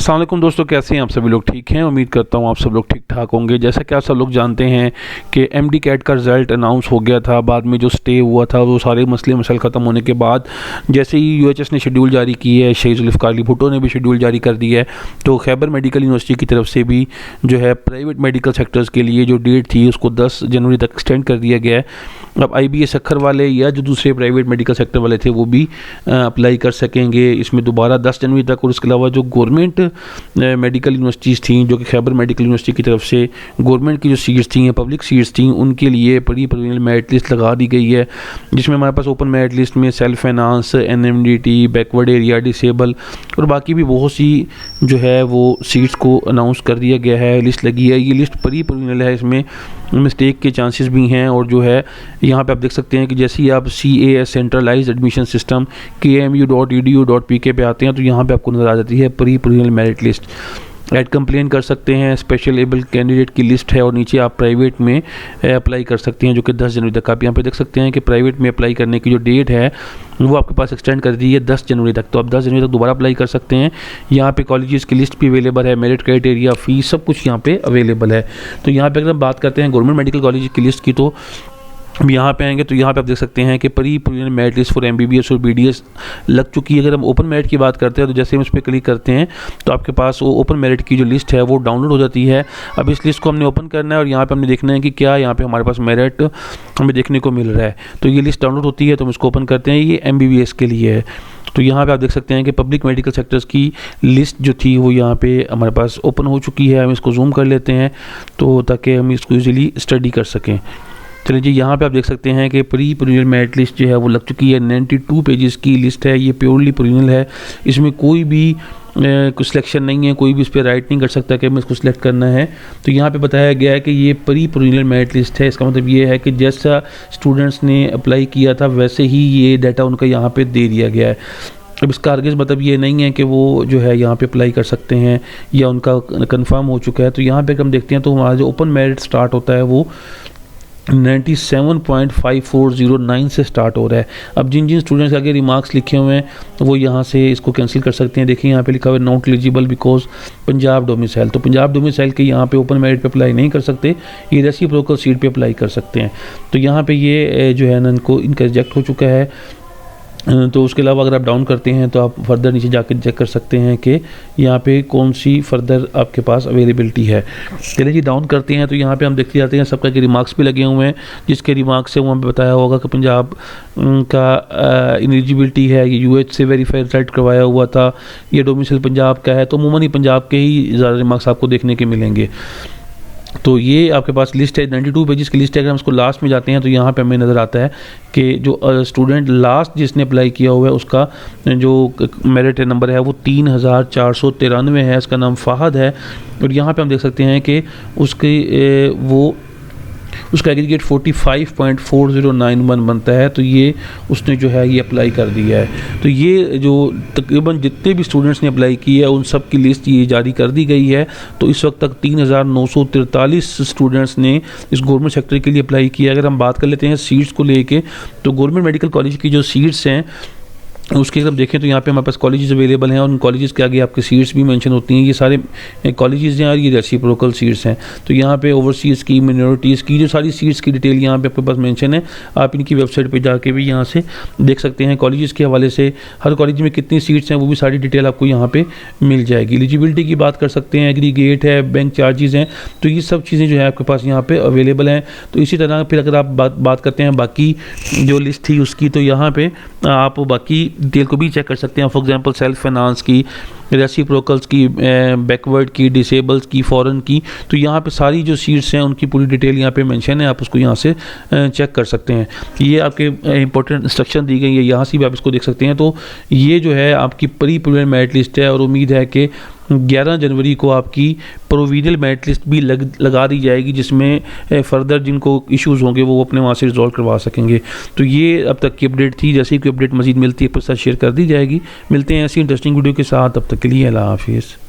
अस्सलाम वालेकुम दोस्तों, कैसे हैं आप सभी लोग? ठीक हैं, उम्मीद करता हूं आप सब लोग ठीक ठाक होंगे। जैसा कि आप सब लोग जानते हैं कि एमडी कैट का रिज़ल्ट अनाउंस हो गया था, बाद में जो स्टे हुआ था वो सारे मसले मसाइल ख़त्म होने के बाद जैसे ही यूएचएस ने शेड्यूल जारी की है, शहीद जुल्फ़िकार अली भुट्टो ने भी शेड्यूल जारी कर दिया है, तो खैबर मेडिकल यूनिवर्सिटी की तरफ से भी जो है प्राइवेट मेडिकल सेक्टर्स के लिए जो डेट थी उसको 10 जनवरी तक एक्सटेंड कर दिया गया है। अब IBA अखर वाले या जो दूसरे प्राइवेट मेडिकल सेक्टर वाले थे वो भी अप्लाई कर सकेंगे इसमें दोबारा 10 जनवरी तक। और इसके अलावा जो गवर्नमेंट मेडिकल यूनिवर्सिटीज़ थी, जो कि खैबर मेडिकल यूनिवर्सिटी की तरफ से गवर्नमेंट की जो सीट्स थी या पब्लिक सीट्स थी, उनके लिए प्री प्रोविजनल मेरिट लिस्ट लगा दी गई है, जिसमें हमारे पास ओपन मेरिट लिस्ट में self finance, NMDT, backward area, disable और बाकी भी बहुत सी जो है वो सीट्स को अनाउंस कर दिया गया है, लिस्ट लगी है। ये लिस्ट प्री प्रोविजनल है, इसमें मिस्टेक के चांसेस भी हैं। और जो है यहाँ पे आप देख सकते हैं कि जैसे ही आप CAS centralised admission system KMU.edu.pk पे आते हैं तो यहाँ पे आपको नज़र आ जाती है pre provisional merit list. Add complain कर सकते हैं, स्पेशल एबल कैंडिडेट की लिस्ट है और नीचे आप प्राइवेट में अप्लाई कर सकते हैं, जो कि 10 जनवरी तक। आप यहाँ पे देख सकते हैं कि प्राइवेट में अप्लाई करने की जो डेट है वो आपके पास एक्सटेंड कर दी है 10 जनवरी तक, तो आप 10 जनवरी तक दोबारा अप्लाई कर सकते हैं। यहाँ पे कॉलेजेस की लिस्ट भी अवेलेबल है, मेरिट क्राइटेरिया, फीस, सब कुछ यहाँ पे अवेलेबल है। तो यहाँ पे अगर हम बात करते हैं गवर्नमेंट मेडिकल कॉलेज की लिस्ट की, तो हम यहाँ पे आएंगे तो यहाँ पे आप देख सकते हैं कि pre provisional merit list for MBBS और BDS लग चुकी है। अगर हम ओपन मेरिट की बात करते हैं तो जैसे हम इस पर क्लिक करते हैं तो आपके पास वो ओपन मेरिट की जो लिस्ट है वो डाउनलोड हो जाती है। अब इस लिस्ट को हमने ओपन करना है और यहाँ पे हमने देखना है कि क्या यहाँ पे हमारे पास मेरिट हमें देखने को मिल रहा है। तो ये लिस्ट डाउनलोड होती है तो हम इसको ओपन करते हैं, ये MBBS के लिए है। तो यहाँ पे आप देख सकते हैं कि पब्लिक मेडिकल सेक्टर्स की लिस्ट जो थी वो यहाँ पे हमारे पास ओपन हो चुकी है। हम इसको जूम कर लेते हैं तो ताकि हम इसको ईजिली स्टडी कर सकें। चलिए जी, यहाँ पे आप देख सकते हैं कि प्री प्रोविजनल मेरिट लिस्ट जो है वो लग चुकी है। 92 पेजेस की लिस्ट है, ये प्योरली प्रोविजनल है, इसमें कोई भी कुछ सिलेक्शन नहीं है, कोई भी इस पर राइट नहीं कर सकता कि हमें इसको सिलेक्ट करना है। तो यहाँ पे बताया गया है कि ये प्री प्रोविजनल मेरिट लिस्ट है। इसका मतलब ये है कि जैसा स्टूडेंट्स ने अप्लाई किया था वैसे ही ये डाटा उनका यहाँ पे दे दिया गया है। अब इसका अर्गेज मतलब ये नहीं है कि वो जो है यहाँ पे अप्लाई कर सकते हैं या उनका कंफर्म हो चुका है। तो यहाँ पे हम देखते हैं तो हमारा जो ओपन मेरिट स्टार्ट होता है वो 97.5409 से स्टार्ट हो रहा है। अब जिन जिन स्टूडेंट्स के आगे रिमार्क्स लिखे हुए हैं वो यहाँ से इसको कैंसिल कर सकते हैं। देखिए यहाँ पे लिखा हुआ है not eligible because Punjab domicile, तो पंजाब डोमिसाइल के यहाँ पे ओपन मेरिट पे अप्लाई नहीं कर सकते, ये रेसिप्रोकल सीट पे अप्लाई कर सकते हैं। तो यहाँ पे ये जो है ना इनका रिजेक्ट हो चुका है। तो उसके अलावा अगर आप डाउन करते हैं तो आप फर्दर नीचे जाकर चेक कर सकते हैं कि यहाँ पे कौन सी फर्दर आपके पास अवेलेबिलिटी है। चलिए जी, डाउन करते हैं तो यहाँ पे हम देखते जाते हैं सबका के रिमार्क्स भी लगे हुए हैं, जिसके रिमार्क्स से वो हमें बताया होगा कि पंजाब का इलिजिबिलिटी है, ये UH से वेरीफाई रिजल्ट करवाया हुआ था, ये डोमिसाइल पंजाब का है, तो अमूमन ही पंजाब के ही ज़्यादा रिमार्क्स आपको देखने के मिलेंगे। तो ये आपके पास लिस्ट है, 92 पेजेस की लिस्ट है। अगर हम इसको लास्ट में जाते हैं तो यहाँ पे हमें नज़र आता है कि जो स्टूडेंट लास्ट जिसने अप्लाई किया हुआ है उसका जो मेरिट नंबर है वो 3493 है, इसका नाम फ़ाहद है। और यहाँ पे हम देख सकते हैं कि उसका एग्रीगेट 45.4091 बनता है, तो ये उसने जो है ये अप्लाई कर दिया है। तो ये जो तकरीबन जितने भी स्टूडेंट्स ने अप्लाई किया है उन सब की लिस्ट ये जारी कर दी गई है। तो इस वक्त तक 3943 स्टूडेंट्स ने इस गवर्नमेंट सेक्टर के लिए अप्लाई किया। अगर हम बात कर लेते हैं सीट्स को लेके, तो गवर्नमेंट मेडिकल कॉलेज की जो सीट्स हैं उसके अगर देखें तो यहाँ पे हमारे पास कॉलेजेस अवेलेबल हैं और उन कॉलेजेस के आगे आपकी सीट्स भी मेंशन होती हैं। ये सारे कॉलेजेस हैं और ये रेसिप्रोकल सीट्स हैं। तो यहाँ पे ओवरसीज़ की, मिनॉरिटीज़ की जो सारी सीट्स की डिटेल यहाँ पे आपके पास मेंशन है। आप इनकी वेबसाइट पे जाके भी यहाँ से देख सकते हैं। कॉलेजेस के हवाले से हर कॉलेज में कितनी सीट्स हैं वो भी सारी डिटेल आपको यहाँ पर मिल जाएगी। एलिजिबिलिटी की बात कर सकते हैं, एग्रीगेट है, बैंक चार्जेज़ हैं, तो ये सब चीज़ें जो है आपके पास यहाँ पर अवेलेबल हैं। तो इसी तरह फिर अगर आप बात करते हैं बाकी जो लिस्ट थी उसकी, तो यहाँ पर आप बाकी डिटेल को भी चेक कर सकते हैं। फॉर एग्जांपल सेल्फ फाइनेंस की, रेसिप्रोकल्स की, बैकवर्ड की, डिसेबल्स की, फॉरेन की, तो यहाँ पे सारी जो सीट्स हैं उनकी पूरी डिटेल यहाँ पे मेंशन है, आप उसको यहाँ से चेक कर सकते हैं। ये आपके इंपॉर्टेंट इंस्ट्रक्शन दी गई है, यहाँ से भी आप इसको देख सकते हैं। तो ये जो है आपकी प्री प्रोविजनल मेरिट लिस्ट है और उम्मीद है कि 11 जनवरी को आपकी प्रोविजनल मेरिट लिस्ट भी लगा दी जाएगी, जिसमें फर्दर जिनको इश्यूज़ होंगे वो अपने वहाँ से रिजॉल्व करवा सकेंगे। तो ये अब तक की अपडेट थी, जैसे ही कोई अपडेट मज़ीद मिलती है आपके साथ शेयर कर दी जाएगी। मिलते हैं ऐसी इंटरेस्टिंग वीडियो के साथ, तब तक के लिए अल्लाह हाफिज़।